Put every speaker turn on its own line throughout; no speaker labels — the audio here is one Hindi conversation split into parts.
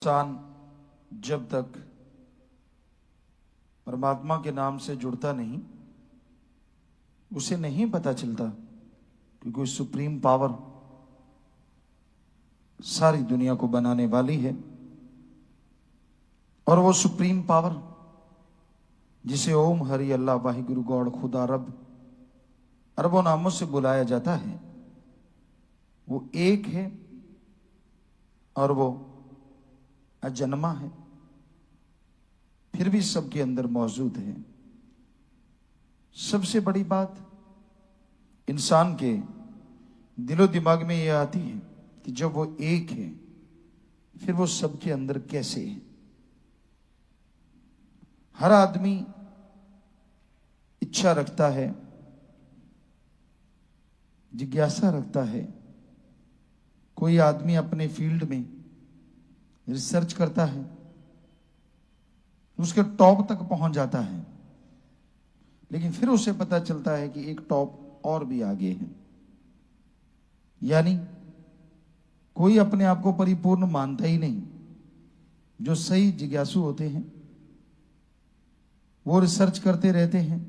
इंसान जब तक परमात्मा के नाम से जुड़ता नहीं, उसे नहीं पता चलता कि कोई सुप्रीम पावर सारी दुनिया को बनाने वाली है। और वो सुप्रीम पावर जिसे ओम हरि अल्लाह वाहिगुरु गॉड खुदा रब अरबों नामों से बुलाया जाता है, वो एक है और वो अजन्मा है, फिर भी सबके अंदर मौजूद है। सबसे बड़ी बात इंसान के दिलो दिमाग में यह आती है कि जब वो एक है फिर वो सबके अंदर कैसे है। हर आदमी इच्छा रखता है, जिज्ञासा रखता है। कोई आदमी अपने फील्ड में रिसर्च करता है, उसके टॉप तक पहुंच जाता है, लेकिन फिर उसे पता चलता है कि एक टॉप और भी आगे है। यानी कोई अपने आप को परिपूर्ण मानता ही नहीं। जो सही जिज्ञासु होते हैं वो रिसर्च करते रहते हैं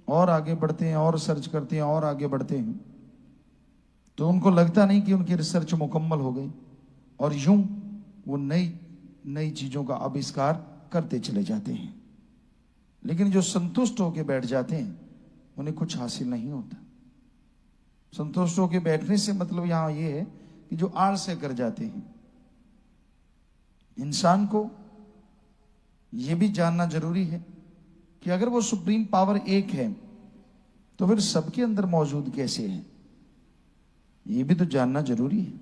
और आगे बढ़ते हैं, और रिसर्च करते हैं और आगे बढ़ते हैं, तो उनको लगता नहीं कि उनकी रिसर्च मुकम्मल हो गई, और यूं वो नई नई चीजों का आविष्कार करते चले जाते हैं। लेकिन जो संतुष्ट होकर बैठ जाते हैं उन्हें कुछ हासिल नहीं होता। संतुष्ट होकर बैठने से मतलब यहां ये है कि जो आलस कर जाते हैं। इंसान को यह भी जानना जरूरी है कि अगर वो सुप्रीम पावर एक है तो फिर सबके अंदर मौजूद कैसे है, ये भी तो जानना जरूरी है।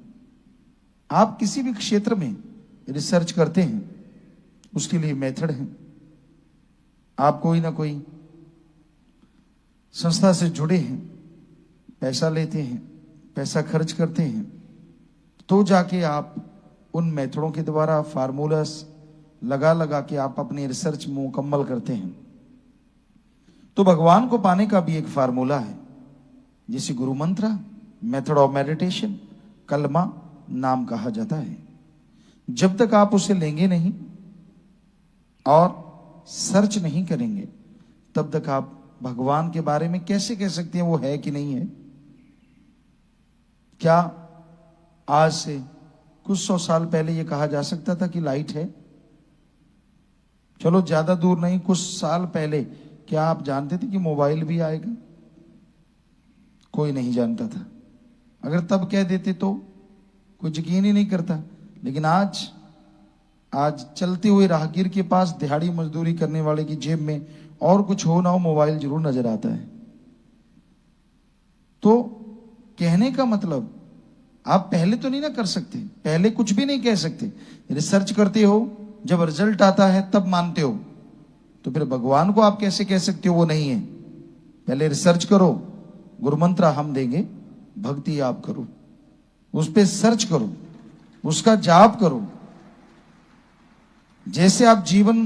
आप किसी भी क्षेत्र में रिसर्च करते हैं, उसके लिए मेथड है। आप कोई ना कोई संस्था से जुड़े हैं, पैसा लेते हैं, पैसा खर्च करते हैं, तो जाके आप उन मेथडों के द्वारा फार्मूलास लगा लगा के आप अपनी रिसर्च मुकम्मल करते हैं। तो भगवान को पाने का भी एक फार्मूला है, जिसे गुरु मंत्र, मेथड ऑफ मेडिटेशन, कलमा नाम कहा जाता है। जब तक आप उसे लेंगे नहीं और सर्च नहीं करेंगे, तब तक आप भगवान के बारे में कैसे कह सकते हैं वो है कि नहीं है। क्या आज से कुछ 100 साल पहले यह कहा जा सकता था कि लाइट है? चलो ज्यादा दूर नहीं, कुछ साल पहले क्या आप जानते थे कि मोबाइल भी आएगा? कोई नहीं जानता था। अगर तब कह देते तो कोई यकीन ही नहीं करता। लेकिन आज चलते हुए राहगीर के पास, दिहाड़ी मजदूरी करने वाले की जेब में और कुछ हो ना हो मोबाइल जरूर नजर आता है। तो कहने का मतलब, आप पहले तो नहीं ना कर सकते, पहले कुछ भी नहीं कह सकते। रिसर्च करते हो, जब रिजल्ट आता है तब मानते हो, तो फिर भगवान को आप कैसे कह सकते हो वो नहीं है? पहले रिसर्च करो, गुरु मंत्र हम देंगे, भक्ति आप करो, उस पर सर्च करो, उसका जाप करो। जैसे आप जीवन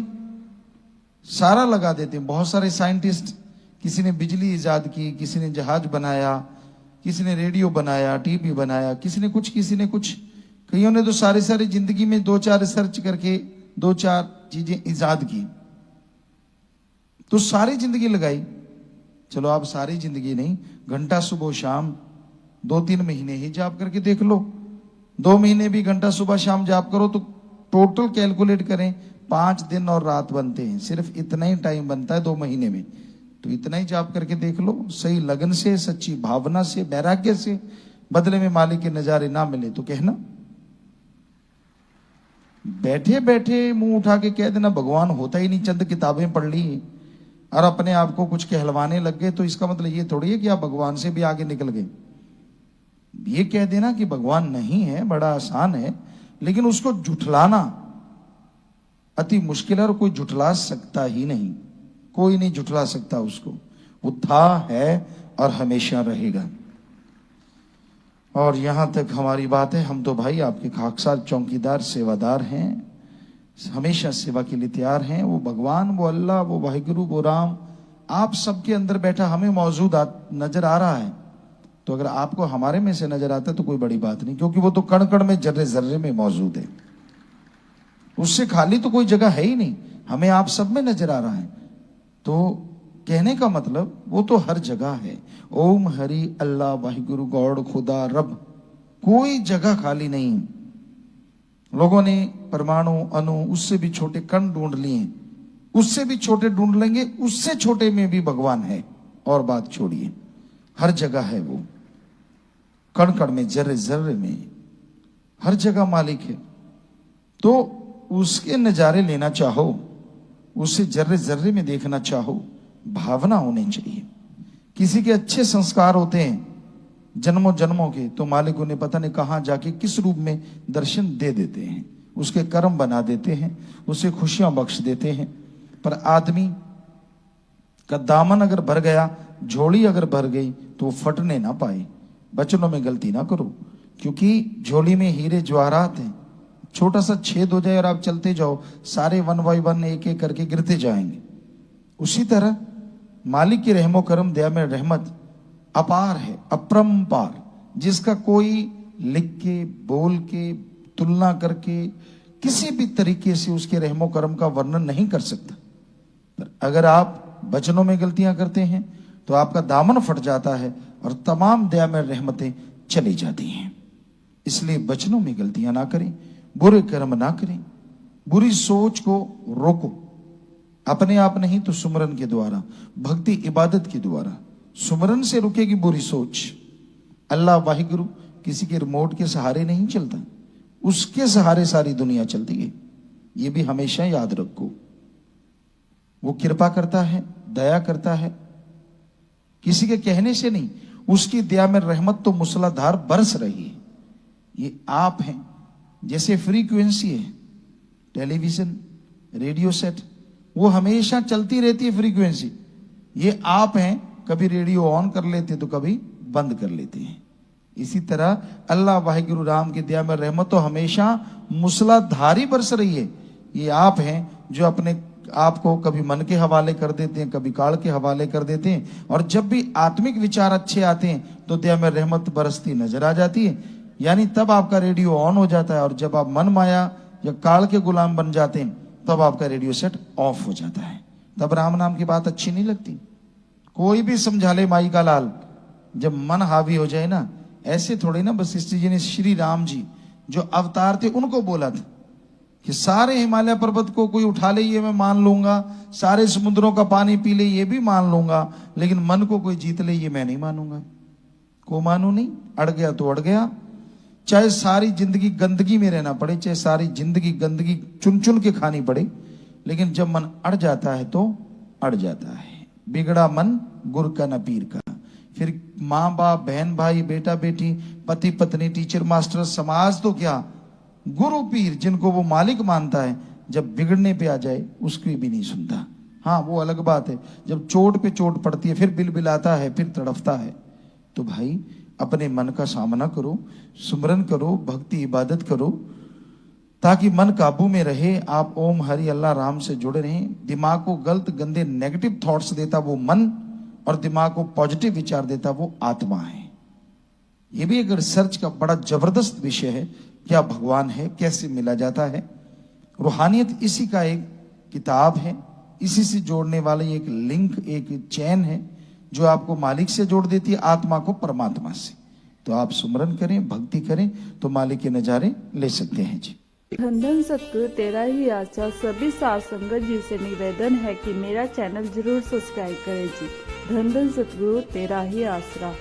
सारा लगा देते हैं। बहुत सारे साइंटिस्ट, किसी ने बिजली इजाद की, किसी ने जहाज बनाया, किसी ने रेडियो बनाया, टीवी बनाया, किसी ने कुछ। कईयों ने तो सारी जिंदगी में 2-4 रिसर्च करके 2-4 चीजें इजाद की, तो सारी जिंदगी लगाई। चलो आप सारी जिंदगी नहीं, घंटा सुबह शाम 2-3 महीने ही जाप करके देख लो। 2 महीने भी घंटा सुबह शाम जाप करो तो टोटल कैलकुलेट करें, 5 दिन और रात बनते हैं। सिर्फ इतना ही टाइम बनता है 2 महीने में, तो इतना ही जाप करके देख लो। सही लगन से, सच्ची भावना से, वैराग्य से, बदले में मालिक के नजारे ना मिले तो कहना। बैठे बैठे मुंह उठा के कह देना भगवान होता ही नहीं, चंद किताबें पढ़ ली और अपने आप को कुछ कहलवाने लग गए, तो इसका मतलब ये थोड़ी है कि आप भगवान से भी आगे निकल गए। ये कह देना कि भगवान नहीं है बड़ा आसान है, लेकिन उसको झुठलाना अति मुश्किल है, और कोई झुठला सकता ही नहीं। कोई नहीं झुठला सकता उसको। वो था, है और हमेशा रहेगा। और यहां तक हमारी बात है, हम तो भाई आपके खाकसार चौकीदार सेवादार हैं, हमेशा सेवा के लिए तैयार हैं। वो भगवान, वो अल्लाह, वो वाहिगुरु, वो राम आप सबके अंदर बैठा हमें मौजूद नजर आ रहा है। तो अगर आपको हमारे में से नजर आता है तो कोई बड़ी बात नहीं, क्योंकि वो तो कण कण में, जर्रे जर्रे में मौजूद है। उससे खाली तो कोई जगह है ही नहीं, हमें आप सब में नजर आ रहा है। तो कहने का मतलब वो तो हर जगह है। ओम हरि अल्लाह वाहिगुरु गॉड खुदा रब, कोई जगह खाली नहीं। लोगों ने परमाणु अणु उससे भी छोटे कण ढूंढ लिए, उससे भी छोटे ढूंढ लेंगे, उससे छोटे में भी भगवान है। और बात छोड़िए, हर जगह है वो, कण कण में, जर्रे जर्रे में, हर जगह मालिक है। तो उसके नजारे लेना चाहो, उसे जर्रे जर्रे में देखना चाहो, भावना होनी चाहिए। किसी के अच्छे संस्कार होते हैं जन्मों जन्मों के, तो मालिक उन्हें पता नहीं कहां जाके किस रूप में दर्शन दे देते हैं, उसके कर्म बना देते हैं, उसे खुशियां बख्श देते हैं। पर आदमी का दामन अगर भर गया, झोली अगर भर गई, तो वो फटने ना पाए। बचनों में गलती ना करो, क्योंकि झोली में हीरे जवाहरात हैं। छोटा सा छेद हो जाए और आप चलते जाओ, सारे वन बाई वन एक एक करके गिरते जाएंगे। उसी तरह मालिक की रहमो करम दया में रहमत अपार है, अपरंपार, जिसका कोई लिख के, बोल के, तुलना करके, किसी भी तरीके से उसके रहमो करम का वर्णन नहीं कर सकता। पर अगर आप वचनों में गलतियां करते हैं तो आपका दामन फट जाता है और तमाम दया में रहमतें चली जाती हैं। इसलिए वचनों में गलतियां ना करें, बुरे कर्म ना करें, बुरी सोच को रोको। अपने आप नहीं तो सुमरन के द्वारा, भक्ति इबादत के द्वारा। सुमरन से रुकेगी बुरी सोच। अल्लाह वाहिगुरु किसी के रिमोट के सहारे नहीं चलता, उसके सहारे सारी दुनिया चलती है। ये भी हमेशा याद रखो। वो कृपा करता है, दया करता है, किसी के कहने से नहीं, उसकी दया में रहमत तो मूसलाधार बरस रही है। ये आप हैं। जैसे फ्रीक्वेंसी है, टेलीविजन, रेडियो सेट, वो हमेशा चलती रहती है फ्रीक्वेंसी। ये आप हैं, कभी रेडियो ऑन कर लेते तो कभी बंद कर लेते हैं। इसी तरह अल्लाह वाहिगुरु राम की दया में रहमत तो हमेशा मूसलाधारी बरस रही है। ये आप हैं जो अपने आपको कभी मन के हवाले कर देते हैं, कभी काल के हवाले कर देते हैं, और जब भी आत्मिक विचार अच्छे आते हैं तो दया में रहमत बरसती नजर आ जाती है। यानी तब आपका रेडियो ऑन हो जाता है, और जब आप मन माया या काल के गुलाम बन जाते हैं तब आपका रेडियो सेट ऑफ हो जाता है। तब राम नाम की बात अच्छी नहीं लगती। कोई भी समझा ले माई का लाल, जब मन हावी हो जाए ना, ऐसे थोड़े ना वशिष्ठ जी ने श्री राम जी जो अवतार थे उनको बोला था कि सारे हिमालय पर्वत को कोई उठा ले ये मैं मान लूंगा, सारे समुद्रों का पानी पी ले ये भी मान लूंगा, लेकिन मन को कोई जीत ले ये मैं नहीं मानूंगा। को मानू नहीं, अड़ गया तो अड़ गया। चाहे सारी जिंदगी गंदगी में रहना पड़े, चाहे सारी जिंदगी गंदगी चुन चुन के खानी पड़े, लेकिन जब मन अड़ जाता है तो अड़ जाता है। बिगड़ा मन गुर का न पीर का। फिर माँ बाप, बहन भाई, बेटा बेटी, पति पत्नी, टीचर मास्टर, समाज तो क्या, गुरु पीर जिनको वो मालिक मानता है, जब बिगड़ने पे आ जाए उसकी भी नहीं सुनता। हाँ, वो अलग बात है, जब चोट पे चोट पड़ती है फिर बिलबिलाता है, फिर तड़फता है। तो भाई अपने मन का सामना करो, सुमरन करो, भक्ति इबादत करो, ताकि मन काबू में रहे। आप ओम हरि अल्लाह राम से जुड़े रहें। दिमाग को गलत गंदे नेगेटिव थॉट्स देता वो मन, और दिमाग को पॉजिटिव विचार देता वो आत्मा है। ये भी एक रिसर्च का बड़ा जबरदस्त विषय है, क्या भगवान है, कैसे मिला जाता है। रूहानियत इसी का एक किताब है, इसी से जोड़ने वाले एक लिंक, एक चैन है जो आपको मालिक से जोड़ देती है, आत्मा को परमात्मा से। तो आप सुमरन करें, भक्ति करें तो मालिक के नजारे ले सकते हैं जी।
धन धन सतगुरु तेरा ही आशा। सभी साथ संगत जी से निवेदन है कि मेरा चैनल जरूर सब्सक्राइब करें जी। धन धन सतगुरु तेरा ही आसरा।